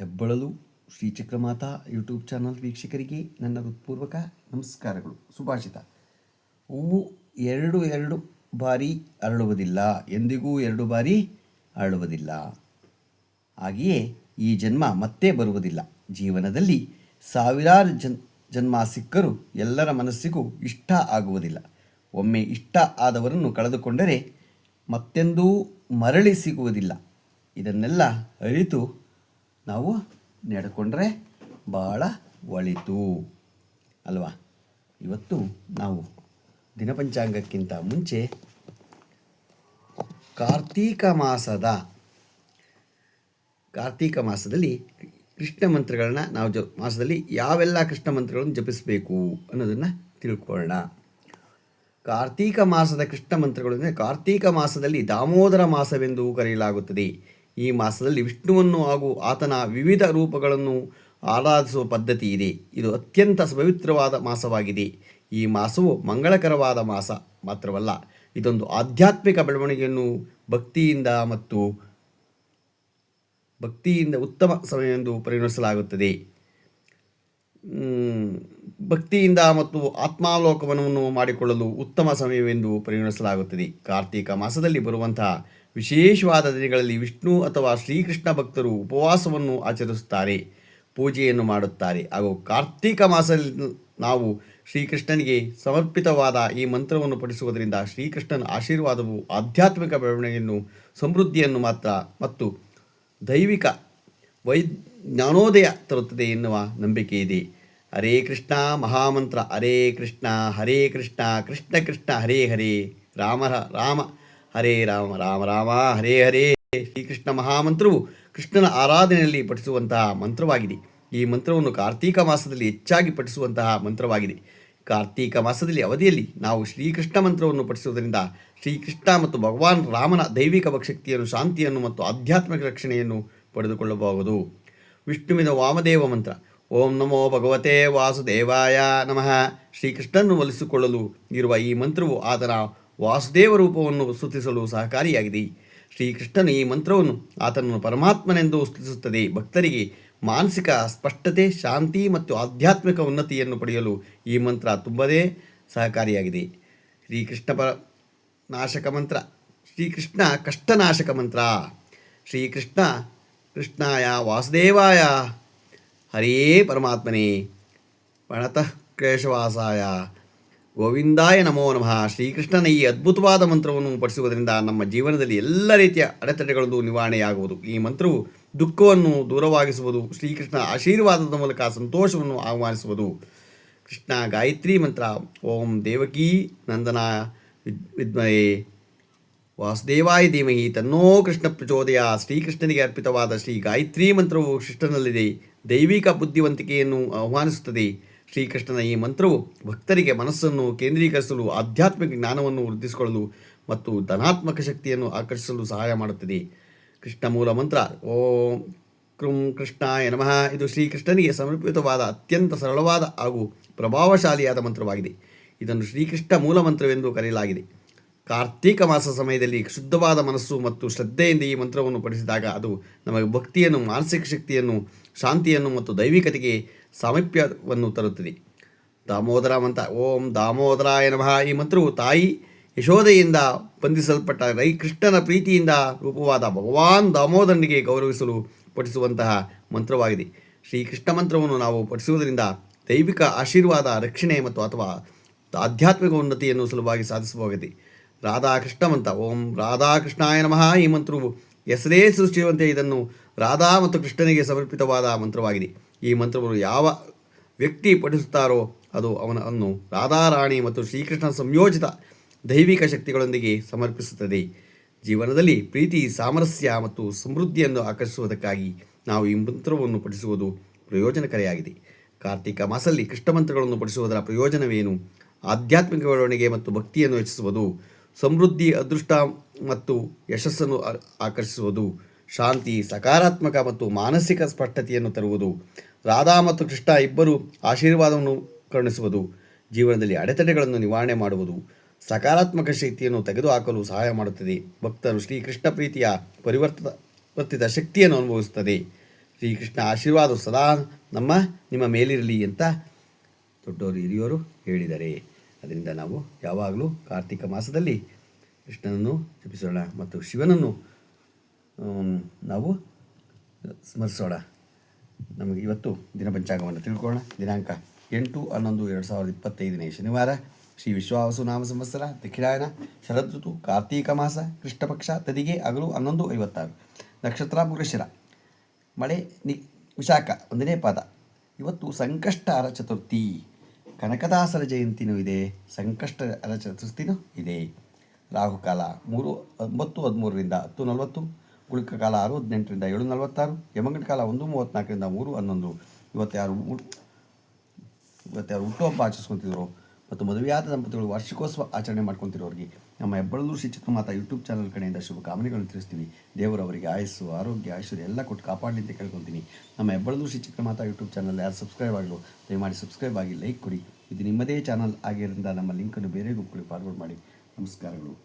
ಹೆಬ್ಬಳಲು Shri Chakramata YouTube channel ವೀಕ್ಷಕರಿಗೆ ನನ್ನ ಹೃತ್ಪೂರ್ವಕ ನಮಸ್ಕಾರಗಳು. ಸುಭಾಷಿತ: ಹೂವು ಎರಡು ಬಾರಿ ಅರಳುವುದಿಲ್ಲ, ಎಂದಿಗೂ ಎರಡು ಬಾರಿ ಅರಳುವುದಿಲ್ಲ. ಹಾಗೆಯೇ ಈ ಜನ್ಮ ಮತ್ತೆ ಬರುವುದಿಲ್ಲ. ಜೀವನದಲ್ಲಿ ಸಾವಿರಾರು ಜನ್ಮ ಸಿಕ್ಕರೂ ಎಲ್ಲರ ಮನಸ್ಸಿಗೂ ಇಷ್ಟ ಆಗುವುದಿಲ್ಲ. ಒಮ್ಮೆ ಇಷ್ಟ ಆದವರನ್ನು ಕಳೆದುಕೊಂಡರೆ ಮತ್ತೆಂದೂ ಮರಳಿ ಸಿಗುವುದಿಲ್ಲ. ಇದನ್ನೆಲ್ಲ ಅರಿತು ನಾವು ನಡ್ಕೊಂಡ್ರೆ ಭಾಳ ಒಳಿತು ಅಲ್ವಾ. ಇವತ್ತು ನಾವು ದಿನಪಂಚಾಂಗಕ್ಕಿಂತ ಮುಂಚೆ ಕಾರ್ತೀಕ ಮಾಸದಲ್ಲಿ ಕೃಷ್ಣ ಮಂತ್ರಗಳನ್ನ ನಾವು ಮಾಸದಲ್ಲಿ ಯಾವೆಲ್ಲ ಕೃಷ್ಣ ಮಂತ್ರಗಳನ್ನು ಜಪಿಸಬೇಕು ಅನ್ನೋದನ್ನು ತಿಳ್ಕೊಳ್ಳೋಣ. ಕಾರ್ತೀಕ ಮಾಸದ ಕೃಷ್ಣ ಮಂತ್ರಗಳು ಅಂದರೆ, ಕಾರ್ತೀಕ ಮಾಸದಲ್ಲಿ ದಾಮೋದರ ಮಾಸವೆಂದು ಕರೆಯಲಾಗುತ್ತದೆ. ಈ ಮಾಸದಲ್ಲಿ ವಿಷ್ಣುವನ್ನು ಹಾಗೂ ಆತನ ವಿವಿಧ ರೂಪಗಳನ್ನು ಆರಾಧಿಸುವ ಪದ್ಧತಿ ಇದೆ. ಇದು ಅತ್ಯಂತ ಪವಿತ್ರವಾದ ಮಾಸವಾಗಿದೆ. ಈ ಮಾಸವು ಮಂಗಳಕರವಾದ ಮಾಸ ಮಾತ್ರವಲ್ಲ, ಇದೊಂದು ಆಧ್ಯಾತ್ಮಿಕ ಬೆಳವಣಿಗೆಯನ್ನು ಭಕ್ತಿಯಿಂದ ಉತ್ತಮ ಸಮಯವೆಂದು ಪರಿಗಣಿಸಲಾಗುತ್ತದೆ. ಭಕ್ತಿಯಿಂದ ಮತ್ತು ಆತ್ಮಾವಲೋಕನವನ್ನು ಮಾಡಿಕೊಳ್ಳಲು ಉತ್ತಮ ಸಮಯವೆಂದು ಪರಿಗಣಿಸಲಾಗುತ್ತದೆ. ಕಾರ್ತೀಕ ಮಾಸದಲ್ಲಿ ಬರುವಂತಹ ವಿಶೇಷವಾದ ದಿನಗಳಲ್ಲಿ ವಿಷ್ಣು ಅಥವಾ ಶ್ರೀಕೃಷ್ಣ ಭಕ್ತರು ಉಪವಾಸವನ್ನು ಆಚರಿಸುತ್ತಾರೆ, ಪೂಜೆಯನ್ನು ಮಾಡುತ್ತಾರೆ. ಹಾಗೂ ಕಾರ್ತೀಕ ಮಾಸದಲ್ಲಿ ನಾವು ಶ್ರೀಕೃಷ್ಣನಿಗೆ ಸಮರ್ಪಿತವಾದ ಈ ಮಂತ್ರವನ್ನು ಪಠಿಸುವುದರಿಂದ ಶ್ರೀಕೃಷ್ಣನ ಆಶೀರ್ವಾದವು ಆಧ್ಯಾತ್ಮಿಕ ಬೆಳವಣಿಗೆಯನ್ನು, ಸಮೃದ್ಧಿಯನ್ನು ಮತ್ತು ದೈವಿಕ ಜ್ಞಾನೋದಯ ತರುತ್ತದೆ ಎನ್ನುವ ನಂಬಿಕೆ ಇದೆ. ಹರೇ ಕೃಷ್ಣ ಮಹಾಮಂತ್ರ. ಹರೇ ಕೃಷ್ಣ ಕೃಷ್ಣ ಕೃಷ್ಣ ಹರೇ ಹರೇ, ರಾಮ ರಾಮ ಹರೇ ರಾಮ, ರಾಮ ರಾಮ ಹರೇ ಹರೇ. ಶ್ರೀಕೃಷ್ಣ ಮಹಾಮಂತ್ರವು ಕೃಷ್ಣನ ಆರಾಧನೆಯಲ್ಲಿ ಪಠಿಸುವಂತಹ ಮಂತ್ರವಾಗಿದೆ. ಈ ಮಂತ್ರವನ್ನು ಕಾರ್ತೀಕ ಮಾಸದಲ್ಲಿ ಹೆಚ್ಚಾಗಿ ಪಠಿಸುವಂತಹ ಮಂತ್ರವಾಗಿದೆ. ಕಾರ್ತೀಕ ಮಾಸದಲ್ಲಿ ಅವಧಿಯಲ್ಲಿ ನಾವು ಶ್ರೀಕೃಷ್ಣ ಮಂತ್ರವನ್ನು ಪಠಿಸುವುದರಿಂದ ಶ್ರೀಕೃಷ್ಣ ಮತ್ತು ಭಗವಾನ್ ರಾಮನ ದೈವಿಕ ಭಕ್ತಿಯನ್ನು, ಶಾಂತಿಯನ್ನು ಮತ್ತು ಆಧ್ಯಾತ್ಮಿಕ ರಕ್ಷಣೆಯನ್ನು ಪಡೆದುಕೊಳ್ಳಬಹುದು. ವಿಷ್ಣುವಿನ ವಾಮದೇವ ಮಂತ್ರ. ಓಂ ನಮೋ ಭಗವತೆ ವಾಸುದೇವಾಯ ನಮಃ. ಶ್ರೀಕೃಷ್ಣನನ್ನು ಒಲಿಸಿಕೊಳ್ಳಲು ಇರುವ ಈ ಮಂತ್ರವು ಆತನ ವಾಸುದೇವ ರೂಪವನ್ನು ಸ್ತುತಿಸಲು ಸಹಕಾರಿಯಾಗಿದೆ. ಶ್ರೀಕೃಷ್ಣನು ಈ ಮಂತ್ರವನ್ನು ಆತನನ್ನು ಪರಮಾತ್ಮನೆಂದು ಸ್ತುತಿಸುತ್ತದೆ. ಭಕ್ತರಿಗೆ ಮಾನಸಿಕ ಸ್ಪಷ್ಟತೆ, ಶಾಂತಿ ಮತ್ತು ಆಧ್ಯಾತ್ಮಿಕ ಉನ್ನತಿಯನ್ನು ಪಡೆಯಲು ಈ ಮಂತ್ರ ತುಂಬದೇ ಸಹಕಾರಿಯಾಗಿದೆ. ಶ್ರೀಕೃಷ್ಣ ನಾಶಕ ಮಂತ್ರ. ಶ್ರೀಕೃಷ್ಣ ಕಷ್ಟನಾಶಕ ಮಂತ್ರ. ಕೃಷ್ಣಾಯ ವಾಸುದೇವಾಯ ಹರೇ ಪರಮಾತ್ಮನೇ ಪ್ರಣತಃ ಕ್ಲೇಶವಾಸಾಯ ಗೋವಿಂದಾಯ ನಮೋ ನಮಃ. ಶ್ರೀಕೃಷ್ಣನ ಈ ಅದ್ಭುತವಾದ ಮಂತ್ರವನ್ನು ಪಠಿಸುವುದರಿಂದ ನಮ್ಮ ಜೀವನದಲ್ಲಿ ಎಲ್ಲ ರೀತಿಯ ಅಡೆತಡೆಗಳು ನಿವಾರಣೆಯಾಗುವುದು. ಈ ಮಂತ್ರವು ದುಃಖವನ್ನು ದೂರವಾಗಿಸುವುದು, ಶ್ರೀಕೃಷ್ಣ ಆಶೀರ್ವಾದದ ಮೂಲಕ ಸಂತೋಷವನ್ನು ಆಹ್ವಾನಿಸುವುದು. ಕೃಷ್ಣ ಗಾಯತ್ರಿ ಮಂತ್ರ. ಓಂ ದೇವಕೀ ನಂದನ ವಿದ್ಮಹೇ ವಾಸುದೇವಾಯ ಧೀಮಹಿ ತನ್ನೋ ಕೃಷ್ಣ ಪ್ರಚೋದಯ. ಶ್ರೀಕೃಷ್ಣನಿಗೆ ಅರ್ಪಿತವಾದ ಶ್ರೀ ಗಾಯತ್ರಿ ಮಂತ್ರವು ಕೃಷ್ಣನಲ್ಲಿದೆ ದೈವಿಕ ಬುದ್ಧಿವಂತಿಕೆಯನ್ನು ಆಹ್ವಾನಿಸುತ್ತದೆ. ಶ್ರೀಕೃಷ್ಣನ ಈ ಮಂತ್ರವು ಭಕ್ತರಿಗೆ ಮನಸ್ಸನ್ನು ಕೇಂದ್ರೀಕರಿಸಲು, ಆಧ್ಯಾತ್ಮಿಕ ಜ್ಞಾನವನ್ನು ವೃದ್ಧಿಸಿಕೊಳ್ಳಲು ಮತ್ತು ಧನಾತ್ಮಕ ಶಕ್ತಿಯನ್ನು ಆಕರ್ಷಿಸಲು ಸಹಾಯ ಮಾಡುತ್ತದೆ. ಕೃಷ್ಣ ಮೂಲ ಮಂತ್ರ. ಓಂ ಕೃಂ ಕೃಷ್ಣಾಯ ನಮಃ. ಇದು ಶ್ರೀಕೃಷ್ಣನಿಗೆ ಸಮರ್ಪಿತವಾದ ಅತ್ಯಂತ ಸರಳವಾದ ಹಾಗೂ ಪ್ರಭಾವಶಾಲಿಯಾದ ಮಂತ್ರವಾಗಿದೆ. ಇದನ್ನು ಶ್ರೀಕೃಷ್ಣ ಮೂಲ ಮಂತ್ರವೆಂದು ಕರೆಯಲಾಗಿದೆ. ಕಾರ್ತೀಕ ಮಾಸ ಸಮಯದಲ್ಲಿ ಶುದ್ಧವಾದ ಮನಸ್ಸು ಮತ್ತು ಶ್ರದ್ಧೆಯಿಂದ ಈ ಮಂತ್ರವನ್ನು ಪಠಿಸಿದಾಗ ಅದು ನಮಗೆ ಭಕ್ತಿಯನ್ನು, ಮಾನಸಿಕ ಶಕ್ತಿಯನ್ನು, ಶಾಂತಿಯನ್ನು ಮತ್ತು ದೈವಿಕತೆಗೆ ಸಾಮೀಪ್ಯವನ್ನು ತರುತ್ತದೆ. ದಾಮೋದರ ಮಂತ್ರ. ಓಂ ದಾಮೋದರಾಯ ನಮಃ. ಈ ಮಂತ್ರವು ತಾಯಿ ಯಶೋದೆಯಿಂದ ಬಂಧಿಸಲ್ಪಟ್ಟ ಕೃಷ್ಣನ ಪ್ರೀತಿಯಿಂದ ರೂಪವಾದ ಭಗವಾನ್ ದಾಮೋದರನಿಗೆ ಗೌರವಿಸಲು ಪಠಿಸುವಂತಹ ಮಂತ್ರವಾಗಿದೆ. ಶ್ರೀಕೃಷ್ಣ ಮಂತ್ರವನ್ನು ನಾವು ಪಠಿಸುವುದರಿಂದ ದೈವಿಕ ಆಶೀರ್ವಾದ, ರಕ್ಷಣೆ ಮತ್ತು ಅಥವಾ ಆಧ್ಯಾತ್ಮಿಕ ಉನ್ನತಿಯನ್ನು ಸುಲಭವಾಗಿ ಸಾಧಿಸಬಹುದಾಗಿದೆ. ರಾಧಾಕೃಷ್ಣ ಮಂತ್ರ. ಓಂ ರಾಧಾಕೃಷ್ಣಾಯ ನಮಃ. ಈ ಮಂತ್ರವು ಹೆಸರೇ ಸೃಷ್ಟಿಸುವಂತೆ ಇದನ್ನು ರಾಧಾ ಮತ್ತು ಕೃಷ್ಣನಿಗೆ ಸಮರ್ಪಿತವಾದ ಮಂತ್ರವಾಗಿದೆ. ಈ ಮಂತ್ರವನ್ನು ಯಾವ ವ್ಯಕ್ತಿ ಪಠಿಸುತ್ತಾರೋ ಅದು ಅವನನ್ನು ರಾಧಾರಾಣಿ ಮತ್ತು ಶ್ರೀಕೃಷ್ಣ ಸಂಯೋಜಿತ ದೈವಿಕ ಶಕ್ತಿಗಳೊಂದಿಗೆ ಸಮರ್ಪಿಸುತ್ತದೆ. ಜೀವನದಲ್ಲಿ ಪ್ರೀತಿ, ಸಾಮರಸ್ಯ ಮತ್ತು ಸಮೃದ್ಧಿಯನ್ನು ಆಕರ್ಷಿಸುವುದಕ್ಕಾಗಿ ನಾವು ಈ ಮಂತ್ರವನ್ನು ಪಠಿಸುವುದು ಪ್ರಯೋಜನಕಾರಿಯಾಗಿದೆ. ಕಾರ್ತೀಕ ಮಾಸದಲ್ಲಿ ಕೃಷ್ಣ ಮಂತ್ರಗಳನ್ನು ಪಠಿಸುವುದರ ಪ್ರಯೋಜನವೇನು? ಆಧ್ಯಾತ್ಮಿಕ ಬೆಳವಣಿಗೆ ಮತ್ತು ಭಕ್ತಿಯನ್ನು ಹೆಚ್ಚಿಸುವುದು, ಸಮೃದ್ಧಿ, ಅದೃಷ್ಟ ಮತ್ತು ಯಶಸ್ಸನ್ನು ಆಕರ್ಷಿಸುವುದು, ಶಾಂತಿ, ಸಕಾರಾತ್ಮಕ ಮತ್ತು ಮಾನಸಿಕ ಸ್ಪಷ್ಟತೆಯನ್ನು ತರುವುದು, ರಾಧಾ ಮತ್ತು ಕೃಷ್ಣ ಇಬ್ಬರು ಆಶೀರ್ವಾದವನ್ನು ಕರುಣಿಸುವುದು, ಜೀವನದಲ್ಲಿ ಅಡೆತಡೆಗಳನ್ನು ನಿವಾರಣೆ ಮಾಡುವುದು, ಸಕಾರಾತ್ಮಕ ಶಕ್ತಿಯನ್ನು ತೆಗೆದುಹಾಕಲು ಸಹಾಯ ಮಾಡುತ್ತದೆ. ಭಕ್ತರು ಶ್ರೀಕೃಷ್ಣ ಪ್ರೀತಿಯ ಪರಿವರ್ತಿತ ಶಕ್ತಿಯನ್ನು ಅನುಭವಿಸುತ್ತದೆ. ಶ್ರೀಕೃಷ್ಣ ಆಶೀರ್ವಾದ ಸದಾ ನಿಮ್ಮ ಮೇಲಿರಲಿ ಅಂತ ದೊಡ್ಡವರು ಹಿರಿಯವರು ಹೇಳಿದ್ದಾರೆ. ಅದರಿಂದ ನಾವು ಯಾವಾಗಲೂ ಕಾರ್ತಿಕ ಮಾಸದಲ್ಲಿ ಕೃಷ್ಣನನ್ನು ಜಪಿಸೋಣ ಮತ್ತು ಶಿವನನ್ನು ನಾವು ಸ್ಮರಿಸೋಣ. ನಮಗೆ ಇವತ್ತು ದಿನಪಂಚಾಂಗವನ್ನು ತಿಳ್ಕೊಳ್ಳೋಣ. ದಿನಾಂಕ 8/11/2025 ಶನಿವಾರ, ಶ್ರೀ ವಿಶ್ವಾವಸು ನಾಮ ಸಂವತ್ಸರ, ದಕ್ಷಿಣಾಯನ, ಶರದ್ ಋತು, ಕಾರ್ತೀಕ ಮಾಸ, ಕೃಷ್ಣಪಕ್ಷ, ತದಿಗೆ ಹಗಲು 11:56, ನಕ್ಷತ್ರ ಮೃಗಶಿರ, ಮಳೆ ವಿಶಾಖ 1ನೇ ಪಾದ. ಇವತ್ತು ಸಂಕಷ್ಟಹರ ಚತುರ್ಥಿ, ಕನಕದಾಸರ ಜಯಂತಿನೂ ಇದೆ, ಸಂಕಷ್ಟಹರ ಚತುರ್ಥಿನೂ ಇದೆ. ರಾಹುಕಾಲ 9:13ರಿಂದ 10:40, ಗುಳಿಕ ಕಾಲ 6:18ರಿಂದ 7:46, ಯಮಗಂಡ ಕಾಲ 1:34ರಿಂದ 3:11. ಇವತ್ತು ಯಾರು ಹುಟ್ಟುಹಬ್ಬ ಆಚರಿಸ್ಕೊತಿದ್ರು ಮತ್ತು ಮದುವೆಯಾದ ದಂಪತಿಗಳು ವಾರ್ಷಿಕೋತ್ಸವ ಆಚರಣೆ ಮಾಡ್ಕೊತಿರೋರಿಗೆ ನಮ್ಮ ಹೆಬ್ಬಳೂರು ಶ್ರೀ ಚಿಕ್ಕಮಾತಾ ಯೂಟ್ಯೂಬ್ ಚಾನಲ್ ಕಡೆಯಿಂದ ಶುಭಕಾಮನೆಗಳನ್ನು ತಿಳಿಸ್ತೀವಿ. ದೇವರವರಿಗೆ ಆಯಸ್ಸು, ಆರೋಗ್ಯ, ಐಶ್ವರ್ಯ ಎಲ್ಲ ಕೊಟ್ಟು ಕಾಪಾಡಲಿ ಅಂತ ಕೇಳ್ಕೊತೀನಿ. ನಮ್ಮ ಹೆಬ್ಬಳೂರು ಶ್ರೀ ಚಿಕ್ಕಮಾತಾ ಯೂಟ್ಯೂಬ್ ಚಾನಲ್ ಯಾರು ಸಬ್ಸ್ಕ್ರೈಬ್ ಆಗಲು ದಯಮಾಡಿ ಸಬ್ಸ್ಕ್ರೈಬ್ ಆಗಿ, ಲೈಕ್ ಕೊಡಿ. ಇದು ನಿಮ್ಮದೇ ಚಾನಲ್ ಆಗಿರೋದ್ರಿಂದ ನಮ್ಮ ಲಿಂಕನ್ನು ಬೇರೆ ಗ್ರೂಪ್ಗಳಿಗೆ ಫಾರ್ವರ್ಡ್ ಮಾಡಿ. ನಮಸ್ಕಾರಗಳು.